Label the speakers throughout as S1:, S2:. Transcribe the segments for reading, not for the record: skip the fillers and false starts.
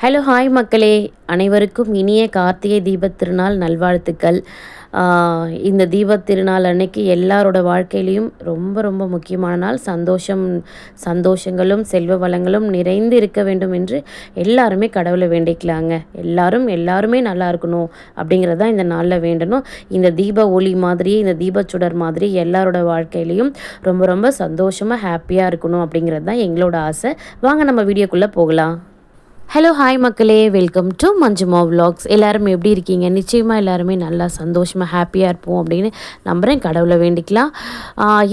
S1: Hello hi மக்களே, அனைவருக்கும் இனிய கார்த்திகை தீபத் திருநாள் நல்வாழ்த்துக்கள். இந்த தீபத் திருநாள் அன்னைக்கு எல்லாரோட வாழ்க்கையிலையும் ரொம்ப ரொம்ப முக்கியமான நாள். சந்தோஷங்களும் செல்வ வளங்களும் நிறைந்து இருக்க வேண்டும் என்று எல்லாருமே கடவுளை வேண்டிக்கலாங்க. எல்லாருமே நல்லா இருக்கணும் அப்படிங்கிறது தான் இந்த நாளில் வேண்டணும். இந்த தீப ஒளி மாதிரி, இந்த தீபச்சுடர் மாதிரி எல்லாரோட வாழ்க்கையிலையும் ரொம்ப ரொம்ப சந்தோஷமாக ஹாப்பியாக இருக்கணும் அப்படிங்கிறது தான் எங்களோட ஆசை. வாங்க நம்ம வீடியோக்குள்ளே போகலாம். ஹலோ ஹாய் மக்களே, வெல்கம் டு மஞ்சுமா விலாக்ஸ். எல்லோரும் எப்படி இருக்கீங்க? நிச்சயமாக எல்லாருமே நல்லா சந்தோஷமாக ஹாப்பியாக இருப்போம் அப்படின்னு நம்புகிறேன். கடவுளை வேண்டிக்கலாம்.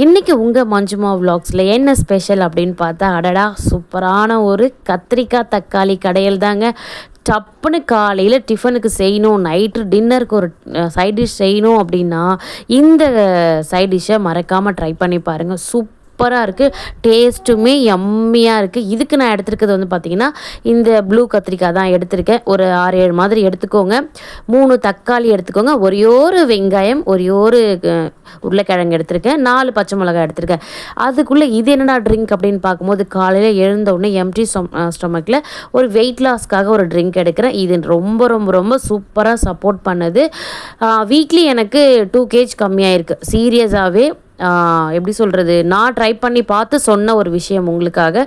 S1: இன்றைக்கி உங்கள் மஞ்சுமா விலாக்ஸில் என்ன ஸ்பெஷல் அப்படின்னு பார்த்தா, அடடா சூப்பரான ஒரு கத்திரிக்காய் தக்காளி கடையல் தாங்க. டப்புன்னு காலையில் டிஃபனுக்கு செய்யணும், நைட்டு டின்னருக்கு ஒரு சைட் டிஷ் செய்யணும் அப்படின்னா இந்த சைட் டிஷ்ஷை மறக்காமல் ட்ரை பண்ணி பாருங்கள். சூப்பராக இருக்குது, டேஸ்ட்டுமே யம்மியாக இருக்குது. இதுக்கு நான் எடுத்துருக்கிறது வந்து பார்த்திங்கன்னா இந்த ப்ளூ கத்திரிக்காய் தான் எடுத்திருக்கேன். ஒரு 6-7 மாதிரி எடுத்துக்கோங்க. 3 தக்காளி எடுத்துக்கோங்க. ஒரே ஒரு வெங்காயம், ஒரே ஒரு உருளைக்கிழங்கு எடுத்திருக்கேன். 4 பச்சை மிளகாய் எடுத்திருக்கேன். அதுக்குள்ளே இது என்னடா ட்ரிங்க் அப்படின்னு பார்க்கும்போது, காலையில் எழுந்தவுடனே எம்டி ஸ்டொமக்கில் ஒரு வெயிட் லாஸ்க்காக ஒரு ட்ரிங்க் எடுக்கிறேன். இது ரொம்ப ரொம்ப ரொம்ப சூப்பராக சப்போர்ட் பண்ணுது. வீக்லி எனக்கு 2 kg கம்மியாக இருக்குது. சீரியஸாகவே எப்படி சொல்கிறது, நான் ட்ரை பண்ணி பார்த்து சொன்ன ஒரு விஷயம் உங்களுக்காக.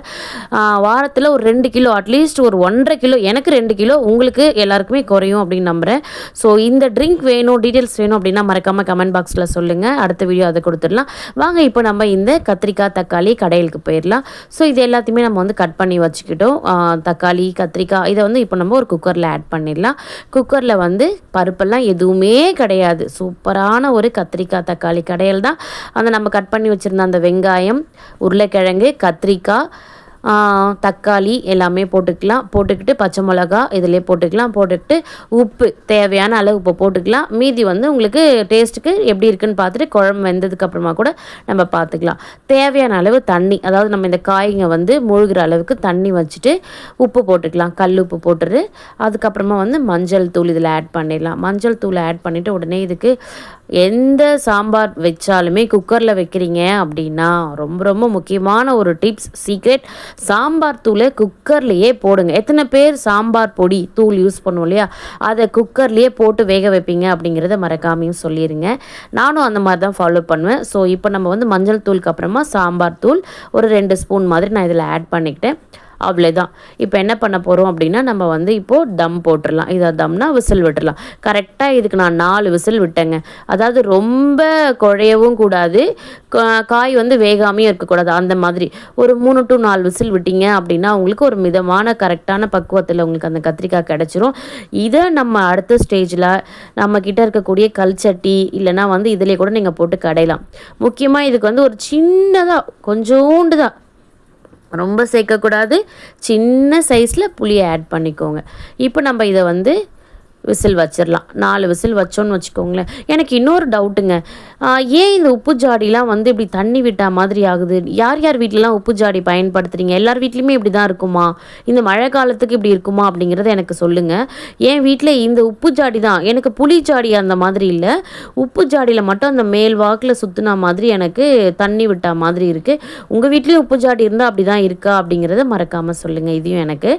S1: வாரத்தில் ஒரு 2 கிலோ, அட்லீஸ்ட் ஒரு 1.5 கிலோ, எனக்கு 2 கிலோ, உங்களுக்கு எல்லாருக்குமே குறையும் அப்படின்னு நம்புகிறேன். ஸோ இந்த ட்ரிங்க் வேணும், டீட்டெயில்ஸ் வேணும் அப்படின்னா மறக்காமல் கமெண்ட் பாக்ஸில் சொல்லுங்கள். அடுத்த வீடியோ அதை கொடுத்துடலாம். வாங்க இப்போ நம்ம இந்த கத்திரிக்காய் தக்காளி கடையிலுக்கு போயிடலாம். ஸோ இது எல்லாத்தையுமே நம்ம வந்து கட் பண்ணி வச்சுக்கிட்டோம். தக்காளி கத்திரிக்காய் இதை வந்து இப்போ நம்ம ஒரு குக்கரில் ஆட் பண்ணிடலாம். குக்கரில் வந்து பருப்பெல்லாம் எதுவுமே கிடையாது. சூப்பரான ஒரு கத்திரிக்காய் தக்காளி கடையல் தான். நம்ம கட் பண்ணி வச்சுருந்த அந்த வெங்காயம், உருளைக்கிழங்கு, கத்திரிக்காய், தக்காளி எல்லாமே போட்டுக்கலாம். போட்டுக்கிட்டு பச்சை மிளகா இதிலே போட்டுக்கலாம். போட்டுக்கிட்டு உப்பு தேவையான அளவு உப்பு போட்டுக்கலாம். மீதி வந்து உங்களுக்கு டேஸ்ட்டுக்கு எப்படி இருக்குன்னு பார்த்துட்டு குழம்பு வெந்ததுக்கப்புறமா கூட நம்ம பார்த்துக்கலாம். தேவையான அளவு தண்ணி, அதாவது நம்ம இந்த காய்ங்க வந்து முழுகிற அளவுக்கு தண்ணி வச்சுட்டு உப்பு போட்டுக்கலாம். கல் உப்பு போட்டுரு. அதுக்கப்புறமா வந்து மஞ்சள் தூள் இதில் ஆட் பண்ணிடலாம். மஞ்சள் தூளை ஆட் பண்ணிவிட்டு உடனே இதுக்கு எந்த சாம்பார் வச்சாலுமே குக்கரில் வைக்கிறீங்க அப்படின்னா ரொம்ப ரொம்ப முக்கியமான ஒரு டிப்ஸ், சீக்ரெட், சாம்பார் தூளை குக்கர்லேயே போடுங்க. எத்தனை பேர் சாம்பார் பொடி தூள் யூஸ் பண்ணுவோம் இல்லையா, அதை குக்கர்லேயே போட்டு வேக வைப்பீங்க அப்படிங்கிறத மறக்காமையும் சொல்லிடுங்க. நானும் அந்த மாதிரி தான் ஃபாலோ பண்ணுவேன். ஸோ இப்போ நம்ம வந்து மஞ்சள் தூளுக்கு அப்புறமா சாம்பார் தூள் ஒரு 2 ஸ்பூன் மாதிரி நான் இதில் ஆட் பண்ணிக்கிட்டேன். அவ்வளோதான். இப்போ என்ன பண்ண போகிறோம் அப்படின்னா, நம்ம வந்து இப்போது தம் போட்டுடலாம். இதை தம்னா விசில் விட்டுடலாம். கரெக்டாக இதுக்கு நான் 4 விசில் விட்டேங்க. அதாவது ரொம்ப குழையவும் கூடாது, காய் வந்து வேகாமையும் இருக்கக்கூடாது. அந்த மாதிரி ஒரு 3 to 4 விசில் விட்டீங்க அப்படின்னா உங்களுக்கு ஒரு மிதமான கரெக்டான பக்குவத்தில் உங்களுக்கு அந்த கத்திரிக்காய் கிடச்சிரும். இதை நம்ம அடுத்த ஸ்டேஜில் நம்மக்கிட்ட இருக்கக்கூடிய கல்சட்டி இல்லைனா வந்து இதிலே கூட நீங்கள் போட்டு கடையலாம். முக்கியமாக இதுக்கு வந்து ஒரு சின்னதாக கொஞ்சோண்டு தான், ரொம்ப சேர்க்கக்கூடாது, சின்ன சைஸில் புளியை ஆட் பண்ணிக்கோங்க. இப்போ நம்ம இதை வந்து விசில் வச்சிடலாம். 4 விசில் வச்சோன்னு வச்சுக்கோங்களேன். எனக்கு இன்னொரு டவுட்டுங்க, ஏன் இந்த உப்பு ஜாடிலாம் வந்து இப்படி தண்ணி விட்டா மாதிரி ஆகுது? யார் யார் வீட்டிலலாம் உப்பு ஜாடி பயன்படுத்துகிறீங்க? எல்லார் வீட்லேயுமே இப்படி தான் இருக்குமா? இந்த மழை காலத்துக்கு இப்படி இருக்குமா அப்படிங்கிறத எனக்கு சொல்லுங்கள். என் வீட்டில் இந்த உப்பு ஜாடி தான், எனக்கு புளி ஜாடி அந்த மாதிரி இல்லை, உப்பு ஜாடியில் மட்டும் அந்த மேல் வாக்கில் சுற்றுனா மாதிரி எனக்கு தண்ணி விட்டா மாதிரி இருக்குது. உங்கள் வீட்லேயும் உப்பு ஜாடி இருந்தால் அப்படி தான் இருக்கா அப்படிங்கிறத மறக்காமல் சொல்லுங்கள். இதையும் எனக்கு.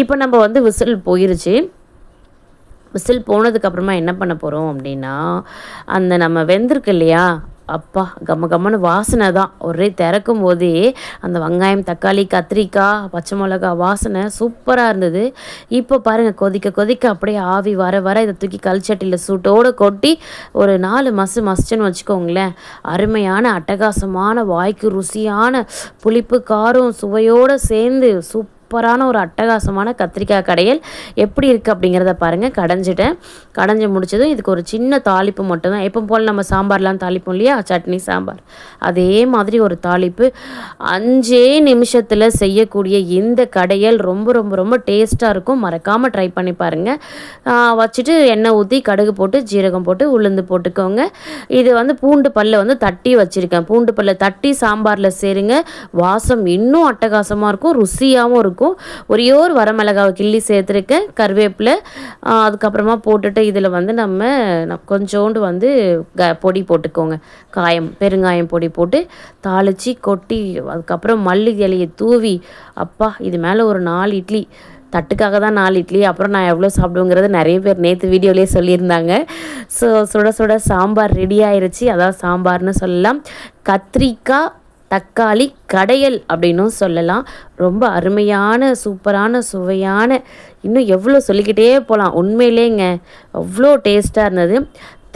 S1: இப்போ நம்ம வந்து விசில் போயிருச்சு. விசில் போனதுக்கப்புறமா என்ன பண்ண போகிறோம் அப்படின்னா, அந்த நம்ம வெந்திருக்கு இல்லையா, அப்பா கம்மன்னு வாசனை தான். ஒரே திறக்கும் போதே அந்த வெங்காயம், தக்காளி, கத்திரிக்காய், பச்சை மிளகா வாசனை சூப்பராக இருந்தது. இப்போ பாருங்கள், கொதிக்க கொதிக்க அப்படியே ஆவி வர வர இதை தூக்கி கல்சட்டியில் சூட்டோடு கொட்டி ஒரு 4 மசிச்சுன்னு வச்சுக்கோங்களேன். அருமையான அட்டகாசமான வாய்க்கு ருசியான புளிப்பு காரம் சுவையோடு சேர்ந்து சூப்பரான ஒரு அட்டகாசமான கத்திரிக்காய் கடையல் எப்படி இருக்குது அப்படிங்கிறத பாருங்கள். கடைஞ்சி முடிச்சதும் இதுக்கு ஒரு சின்ன தாளிப்பு மட்டும் தான். எப்போ போல் நம்ம சாம்பார்லாம் தாளிப்போம் இல்லையா, சட்னி சாம்பார், அதே மாதிரி ஒரு தாளிப்பு. 5 நிமிஷத்தில் செய்யக்கூடிய இந்த கடையல் ரொம்ப ரொம்ப ரொம்ப டேஸ்ட்டாக இருக்கும். மறக்காமல் ட்ரை பண்ணி பாருங்கள். வச்சுட்டு எண்ணெய் ஊற்றி கடுகு போட்டு ஜீரகம் போட்டு உளுந்து போட்டுக்கோங்க. இது வந்து பூண்டு பல்லை வந்து தட்டி வச்சுருக்கேன். பூண்டு பல்லை தட்டி சாம்பாரில் சேருங்க. வாசம் இன்னும் அட்டகாசமாக இருக்கும், ருசியாகவும் இருக்கும். ஒரே ஒரு வரமிளகாவை கிள்ளி சேர்த்துருக்கேன், கருவேப்பிலை, அதுக்கப்புறமா போட்டுட்டு இதில் வந்து நம்ம கொஞ்சோண்டு வந்து பொடி போட்டுக்கோங்க, பெருங்காயம் பொடி போட்டு தாளித்து கொட்டி அதுக்கப்புறம் மல்லி இலையை தூவி, அப்பா இது மேலே ஒரு 4 இட்லி தட்டுக்காக தான் 4 இட்லி, அப்புறம் நான் எவ்வளோ சாப்பிடுவேங்கிறது நிறைய பேர் நேற்று வீடியோலேயே சொல்லியிருந்தாங்க. ஸோ சுட சுட சாம்பார் ரெடி ஆயிருச்சு. அதாவது சாம்பார்னு சொல்லலாம். கத்திரிக்காய் தக்காளி கடையல் அப்படின்னும் சொல்லலாம். ரொம்ப அருமையான சூப்பரான சுவையான, இன்னும் எவ்வளோ சொல்லிக்கிட்டே போகலாம். உண்மையிலேங்க அவ்வளோ டேஸ்ட்டாக இருந்தது.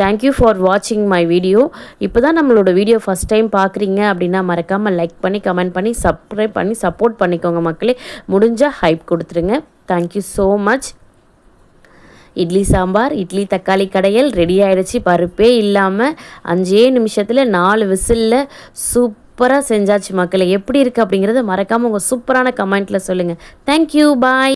S1: தேங்க்யூ ஃபார் வாட்சிங் மை வீடியோ. இப்போ தான் நம்மளோட வீடியோ ஃபஸ்ட் டைம் பார்க்குறீங்க அப்படின்னா மறக்காமல் லைக் பண்ணி கமெண்ட் பண்ணி சப்ஸ்கிரைப் பண்ணி சப்போர்ட் பண்ணிக்கோங்க மக்களே. முடிஞ்சால் ஹைப் கொடுத்துருங்க. Thank you so much. Idli sambar, idli தக்காளி கடையல் ரெடி ஆகிடுச்சு. பருப்பே இல்லாமல் 5 நிமிஷத்தில் 4 விசிலில் சூப்பராக செஞ்சாச்சு மக்களே. எப்படி இருக்குது அப்படிங்கிறத மறக்காமல் உங்கள் சூப்பரான கமெண்ட்டில் சொல்லுங்கள். தேங்க்யூ, பாய்.